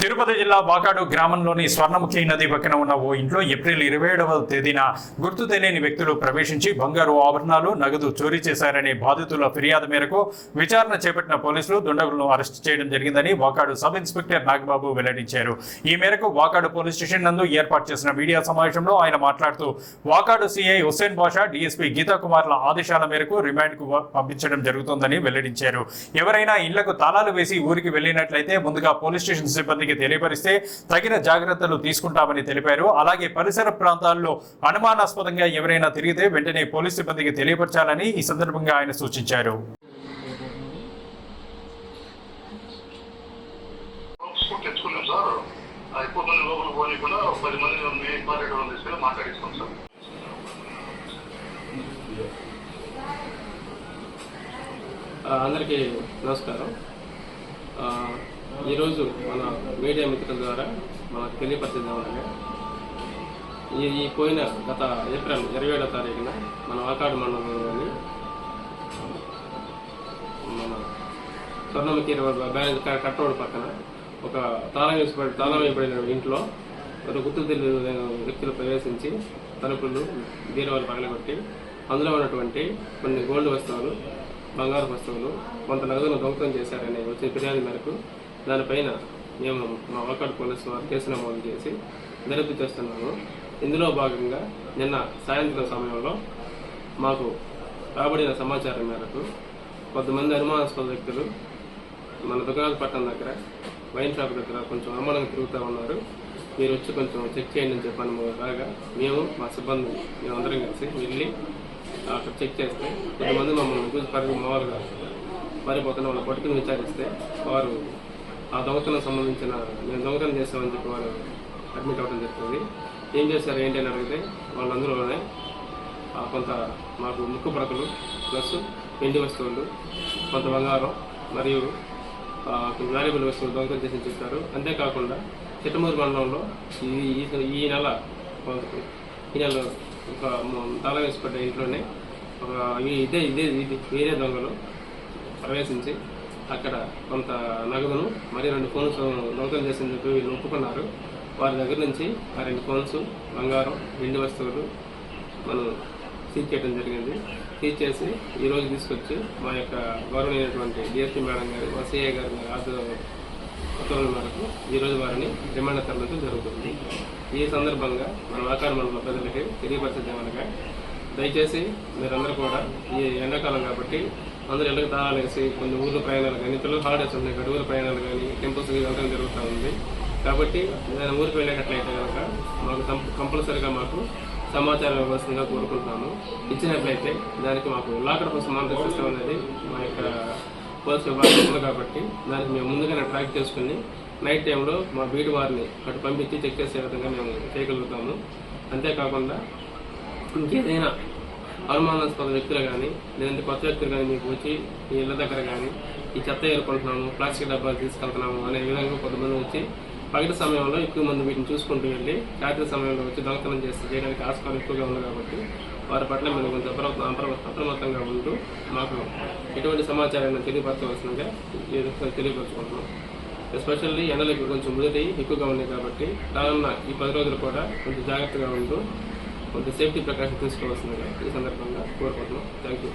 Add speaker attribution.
Speaker 1: తిరుపతి జిల్లా వాకాడు గ్రామంలోని స్వర్ణముఖి నది పక్కన ఉన్న ఓ ఇంట్లో ఏప్రిల్ 27వ తేదీన గుర్తు తెలియని వ్యక్తులు ప్రవేశించి బంగారు ఆభరణాలు నగదు చోరీ చేశారనే బాధితుల ఫిర్యాదు మేరకు విచారణ చేపట్టిన పోలీసులు దుండగులను అరెస్టు చేయడం జరిగిందని వాకాడు సబ్ ఇన్స్పెక్టర్ నాగబాబు వెల్లడించారు. ఈ మేరకు వాకాడు పోలీస్ స్టేషన్ నందు ఏర్పాటు చేసిన మీడియా సమావేశంలో ఆయన మాట్లాడుతూ వాకాడు సిఐ హుస్సేన్ బాషా, డీఎస్పీ గీతా కుమార్ల ఆదేశాల మేరకు రిమాండ్ కు పంపించడం జరుగుతోందని వెల్లడించారు. ఎవరైనా ఇళ్లకు తాళాలు వేసి ఊరికి వెళ్లినట్లయితే ముందుగా పోలీస్ స్టేషన్ సిబ్బందికి తెలియపరిస్తే తగిన జాగ్రత్తలు తీసుకుంటామని తెలిపారు. అలాగే పరిసర ప్రాంతాల్లో అనుమానాస్పదంగా ఎవరైనా తిరిగితే వెంటనే పోలీస్ సిబ్బందికి తెలియపరచాలని ఈ సందర్భంగా ఆయన సూచించారు.
Speaker 2: అందరికీ నమస్కారం. ఈరోజు మన మీడియా మిత్రుల ద్వారా మనకు తెలియపరిచేద్దామనగా ఈ పోయిన గత ఏప్రిల్ 27వ తారీఖున మన వాకాడు మండలంలోని మన స్వర్ణముఖి బ్యారేజ్ కట్ రోడ్ పక్కన ఒక తాళం వేయబడిన ఇంట్లో ఒక గుర్తు తెలియని వ్యక్తులు ప్రవేశించి తలుపులు బీరువాలు పగలగొట్టి అందులో ఉన్నటువంటి కొన్ని గోల్డ్ వస్తువులు, బంగారు వస్తువులు, కొంత నగదును దొంగతనం చేశారని వచ్చిన ఫిర్యాదు మేరకు దానిపైన మేము మా వాకాడు పోలీసు వారు కేసు నమోదు చేసి దర్యాప్తు చేస్తున్నాము. ఇందులో భాగంగా నిన్న సాయంత్రం సమయంలో మాకు రాబడిన సమాచారం మేరకు కొంతమంది అనుమానాస్పద వ్యక్తులు మన దుకాణపట్నం దగ్గర వైన్ షాప్ దగ్గర కొంచెం అనుమానంగా తిరుగుతూ ఉన్నారు. మీరు వచ్చి కొంచెం చెక్ చేయండి అని చెప్పాను. బాగా మేము మా సిబ్బంది మేమందరం కలిసి వెళ్ళి అక్కడ చెక్ చేస్తే కొంతమంది మమ్మల్ని మామూలుగా పారిపోతున్న వాళ్ళు పట్టుకుని విచారిస్తే వారు ఆ దొంగతనం సంబంధించిన మేము దొంగతనం చేస్తామని చెప్పి వారు అడ్మిట్ అవ్వడం జరుగుతుంది. ఏం చేశారు ఏంటి అని అడిగితే వాళ్ళందరూనే కొంత మాకు ముక్కు పడకలు ప్లస్ వెండి వస్తువులు, కొంత బంగారం మరియు కొన్ని వాల్యుబుల్ వస్తువులు దొంగతనం చేసి చెప్పారు. అంతేకాకుండా చిట్టమూరు మండలంలో ఈ నెల ఒక తాళం వేసి పడ్డ ఇంట్లోనే ఇదే వేరే దొంగలు ప్రవేశించి అక్కడ కొంత నగదును మరి 2 ఫోన్స్ దొంగతనం చేసింది చెప్పి వీళ్ళు ఒప్పుకున్నారు. వారి దగ్గర నుంచి ఆ 2 ఫోన్స్, బంగారం, వెండి వస్తువులు మనం సీజ్ చేయడం జరిగింది. సీజ్ చేసి ఈరోజు తీసుకొచ్చి మా యొక్క గౌరవమైనటువంటి డిఎస్పీ మేడం గారు, మా సిఐ గారి ఉత్తర్వుల మేరకు ఈరోజు వారిని రిమాండ్ తరలించడం జరుగుతుంది. ఈ సందర్భంగా మన వాకాడు మండల ప్రజలకి తెలియపరచదేమనగా దయచేసి మీరందరూ కూడా ఈ ఎండాకాలం కాబట్టి అందరూ ఇళ్ళకి తాళాలు వేసి కొన్ని ఊర్ల ప్రయాణాలు కానీ పిల్లలు హాలిడేస్ ఉన్నాయి కదా, ఊరు ప్రయాణాలు కానీ టెంపుల్స్కి వెళ్ళడం జరుగుతూ ఉంది. కాబట్టి నేను ఊరికి వెళ్ళేటట్లయితే కనుక మాకు కంపల్సరీగా మాకు సమాచారం ఇవ్వాల్సిందిగా కోరుకుంటున్నాము. ఇచ్చినట్లయితే దానికి మాకు లాకర్ కోసం మానిటర్ సిస్టమ్ అనేది మా యొక్క పోలీస్ విభాగం ఉంది కాబట్టి దానికి మేము ముందుగానే ట్రాక్ చేసుకుని నైట్ టైంలో మా బీటు వారిని అటు పంపించి చెక్ చేసే విధంగా మేము చేయగలుగుతాము. అంతేకాకుండా ఇంకేదైనా అనుమానాస్పద వ్యక్తులు కానీ లేదంటే కొత్త వ్యక్తులు కానీ మీకు వచ్చి ఈ ఇళ్ళ దగ్గర కానీ ఈ చెత్త ఏరుకుంటున్నాము, ప్లాస్టిక్ డబ్బాలు తీసుకెళ్తున్నాము అనే విధంగా కొంతమంది వచ్చి పగటి సమయంలో ఎక్కువ మంది వీటిని చూసుకుంటూ వెళ్ళి రాత్రి సమయంలో వచ్చి దొంగతనం చేయడానికి ఆస్కారం ఎక్కువగా ఉంది కాబట్టి వారి పట్ల మేము కొంచెం అప్రమత్తంగా ఉంటూ మాకు ఎటువంటి సమాచారాన్ని తెలియపరచవలసిందిగా తెలియపరచుకుంటున్నాం. ఎస్పెషల్లీ ఎండలు కొంచెం ముదిరి ఎక్కువగా ఉన్నాయి కాబట్టి రానున్న ఈ 10 రోజులు కూడా కొంచెం జాగ్రత్తగా ఉంటూ కొంత సేఫ్టీ ప్రికాషన్ తీసుకోవాల్సిందిగా ఈ సందర్భంగా కోరుకుంటున్నాం. Thank you.